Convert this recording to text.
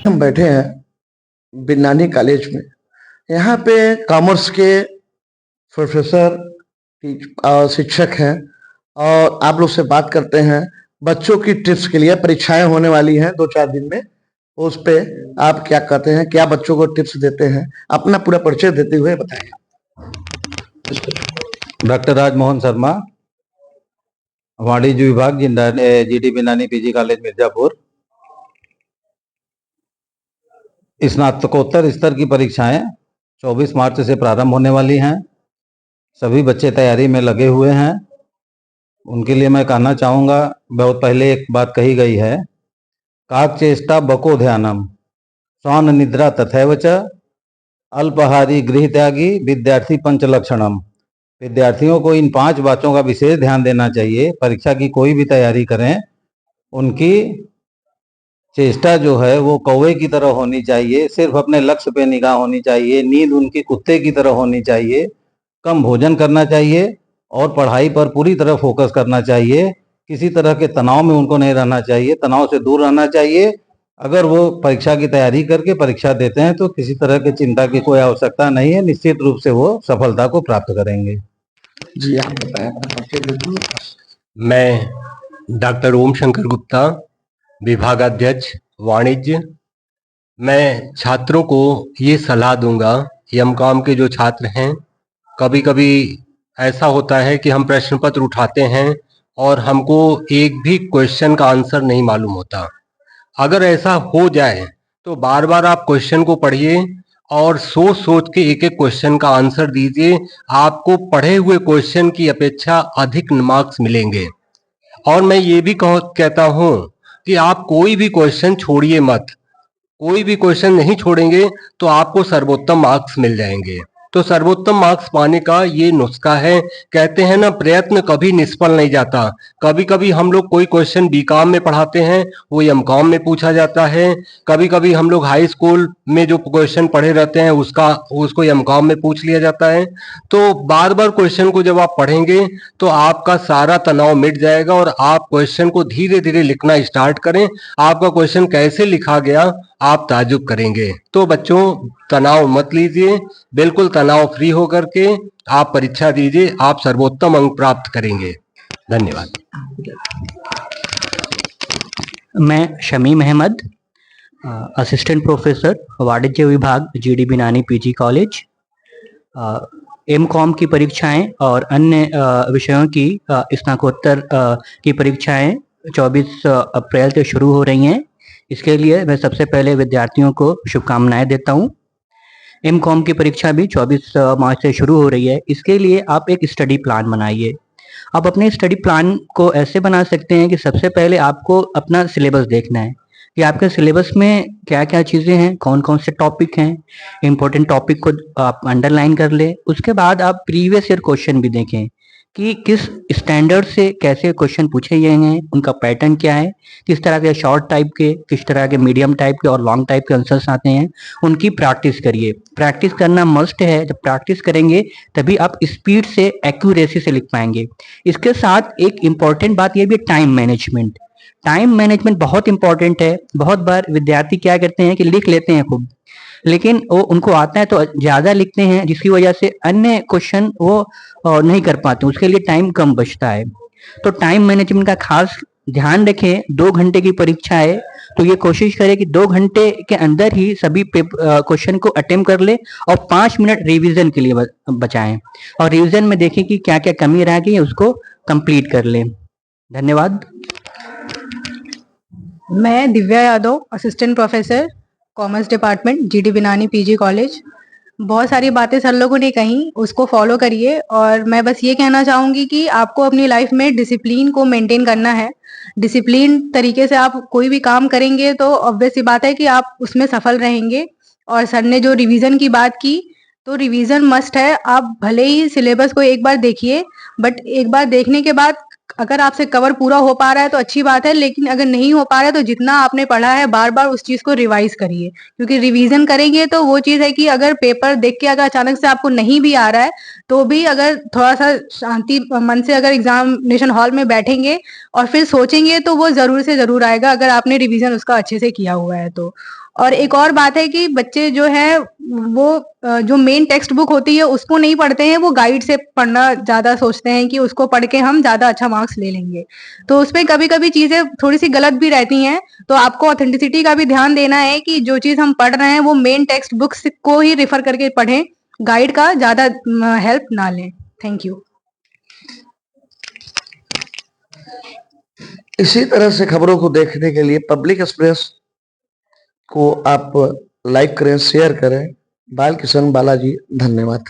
हम बैठे हैं बिन्नानी कॉलेज में। यहाँ पे कॉमर्स के प्रोफेसर शिक्षक हैं और आप लोग से बात करते हैं बच्चों की टिप्स के लिए। परीक्षाएं होने वाली हैं 2-4 दिन में, उस पे आप क्या कहते हैं, क्या बच्चों को टिप्स देते हैं, अपना पूरा परिचय देते हुए बताएं। डॉक्टर राजमोहन शर्मा, वाणिज्य विभाग, GD Binani PG college Mirzapur. स्नातकोत्तर स्तर की परीक्षाएं 24 मार्च से प्रारंभ होने वाली हैं। सभी बच्चे तैयारी में लगे हुए हैं। उनके लिए मैं कहना चाहूँगा, बहुत पहले एक बात कही गई है, काक चेष्टा बको ध्यानम स्वान निद्रा तथैव च अल्पहारी गृह त्यागी विद्यार्थी पंचलक्षणम। विद्यार्थियों को इन 5 बातों का विशेष ध्यान देना चाहिए। परीक्षा की कोई भी तैयारी करें, उनकी चेष्टा जो है वो कौवे की तरह होनी चाहिए, सिर्फ अपने लक्ष्य पे निगाह होनी चाहिए। नींद उनकी कुत्ते की तरह होनी चाहिए। कम भोजन करना चाहिए और पढ़ाई पर पूरी तरह फोकस करना चाहिए। किसी तरह के तनाव में उनको नहीं रहना चाहिए, तनाव से दूर रहना चाहिए। अगर वो परीक्षा की तैयारी करके परीक्षा देते हैं तो किसी तरह की चिंता की कोई आवश्यकता नहीं है। निश्चित रूप से वो सफलता को प्राप्त करेंगे। जी आप बताएं। मैं डॉक्टर ओम शंकर गुप्ता, विभागाध्यक्ष वाणिज्य। मैं छात्रों को ये सलाह दूंगा, एमकॉम के जो छात्र हैं, कभी कभी ऐसा होता है कि हम प्रश्न पत्र उठाते हैं और हमको एक भी क्वेश्चन का आंसर नहीं मालूम होता। अगर ऐसा हो जाए तो बार बार आप क्वेश्चन को पढ़िए और सोच सोच के एक एक क्वेश्चन का आंसर दीजिए। आपको पढ़े हुए क्वेश्चन की अपेक्षा अधिक मार्क्स मिलेंगे। और मैं ये भी कहता हूँ कि आप कोई भी क्वेश्चन छोड़िए मत। कोई भी क्वेश्चन नहीं छोड़ेंगे तो आपको सर्वोत्तम मार्क्स मिल जाएंगे। तो सर्वोत्तम मार्क्स पाने का ये नुस्खा है। कहते हैं ना, प्रयत्न कभी निष्फल नहीं जाता। कभी कभी हम लोग कोई क्वेश्चन बीकॉम में पढ़ाते हैं, वो एमकॉम में पूछा जाता है। कभी कभी हम लोग हाई स्कूल में जो क्वेश्चन पढ़े रहते हैं उसको एमकॉम में पूछ लिया जाता है। तो बार बार क्वेश्चन को जब आप पढ़ेंगे तो आपका सारा तनाव मिट जाएगा और आप क्वेश्चन को धीरे धीरे लिखना स्टार्ट करें। आपका क्वेश्चन कैसे लिखा गया आप ताजुब करेंगे। तो बच्चों, तनाव मत लीजिए, बिल्कुल तनाव फ्री होकर के आप परीक्षा दीजिए, आप सर्वोत्तम अंक प्राप्त करेंगे। धन्यवाद। मैं शमीम अहमद, असिस्टेंट प्रोफेसर, वाणिज्य विभाग, GD Binani PG college. MCom की परीक्षाएं और अन्य विषयों की स्नातकोत्तर की परीक्षाएं 24 अप्रैल से शुरू हो रही हैं। इसके लिए मैं सबसे पहले विद्यार्थियों को शुभकामनाएं देता हूं। एमकॉम की परीक्षा भी 24 मार्च से शुरू हो रही है। इसके लिए आप एक स्टडी प्लान बनाइए। आप अपने स्टडी प्लान को ऐसे बना सकते हैं कि सबसे पहले आपको अपना सिलेबस देखना है कि आपके सिलेबस में क्या क्या चीज़ें हैं, कौन कौन से टॉपिक हैं। इम्पोर्टेंट टॉपिक को आप अंडरलाइन कर ले। उसके बाद आप प्रीवियस ईयर क्वेश्चन भी देखें कि किस स्टैंडर्ड से कैसे क्वेश्चन पूछे गए हैं, उनका पैटर्न क्या है, किस तरह के शॉर्ट टाइप के, किस तरह के मीडियम टाइप के और लॉन्ग टाइप के आंसर्स आते हैं। उनकी प्रैक्टिस करिए। प्रैक्टिस करना मस्ट है। जब प्रैक्टिस करेंगे तभी आप स्पीड से, एक्यूरेसी से लिख पाएंगे। इसके साथ एक इम्पॉर्टेंट बात यह भी है, टाइम मैनेजमेंट। टाइम मैनेजमेंट बहुत इंपॉर्टेंट है। बहुत बार विद्यार्थी क्या करते हैं कि लिख लेते हैं खूब, लेकिन वो उनको आता है तो ज़्यादा लिखते हैं, जिसकी वजह से अन्य क्वेश्चन वो नहीं कर पाते। उसके लिए टाइम कम बचता है। तो टाइम मैनेजमेंट का खास ध्यान रखें। 2 घंटे की परीक्षा है तो ये कोशिश करें कि 2 घंटे के अंदर ही सभी क्वेश्चन को अटेम्प्ट कर ले और 5 मिनट रिवीजन के लिए बचाएं। और रिवीजन में देखें कि क्या क्या कमी रह गई है, उसको कंप्लीट कर लें। धन्यवाद। मैं Divya Yadav, assistant professor, commerce department, GD Binani PG college. बहुत सारी बातें सर लोगों ने कही, उसको फॉलो करिए। और मैं बस ये कहना चाहूँगी कि आपको अपनी लाइफ में डिसिप्लिन को मेंटेन करना है। डिसिप्लिन तरीके से आप कोई भी काम करेंगे तो ऑब्वियस सी बात है कि आप उसमें सफल रहेंगे। और सर ने जो रिवीजन की बात की, तो रिवीजन मस्ट है। आप भले ही सिलेबस को एक बार देखिए, बट एक बार देखने के बाद अगर आपसे कवर पूरा हो पा रहा है तो अच्छी बात है, लेकिन अगर नहीं हो पा रहा है तो जितना आपने पढ़ा है बार बार उस चीज को रिवाइज करिए। क्योंकि रिवीजन करेंगे तो वो चीज है कि अगर पेपर देख के अगर अचानक से आपको नहीं भी आ रहा है तो भी अगर थोड़ा सा शांति मन से अगर एग्जामिनेशन हॉल में बैठेंगे और फिर सोचेंगे तो वो जरूर से जरूर आएगा, अगर आपने रिवीजन उसका अच्छे से किया हुआ है तो। और एक और बात है कि बच्चे जो है वो जो मेन टेक्स्ट बुक होती है उसको नहीं पढ़ते हैं, वो गाइड से पढ़ना ज़्यादा सोचते हैं कि उसको पढ़ के हम ज़्यादा अच्छा मार्क्स ले लेंगे। तो उसमें कभी-कभी चीज़ें थोड़ी-सी गलत भी रहती हैं, तो आपको ऑथेंटिसिटी का भी ध्यान देना है कि जो चीज़ हम पढ़ रहे हैं वो मेन टेक्स्ट बुक्स को ही रेफ़र करके पढ़ें, गाइड का ज़्यादा हेल्प ना लें। Thank you. इसी तरह से खबरों को देखने के लिए पब्लिक एक्सप्रेस को आप लाइक करें, शेयर करें। बाल किशन बालाजी, धन्यवाद।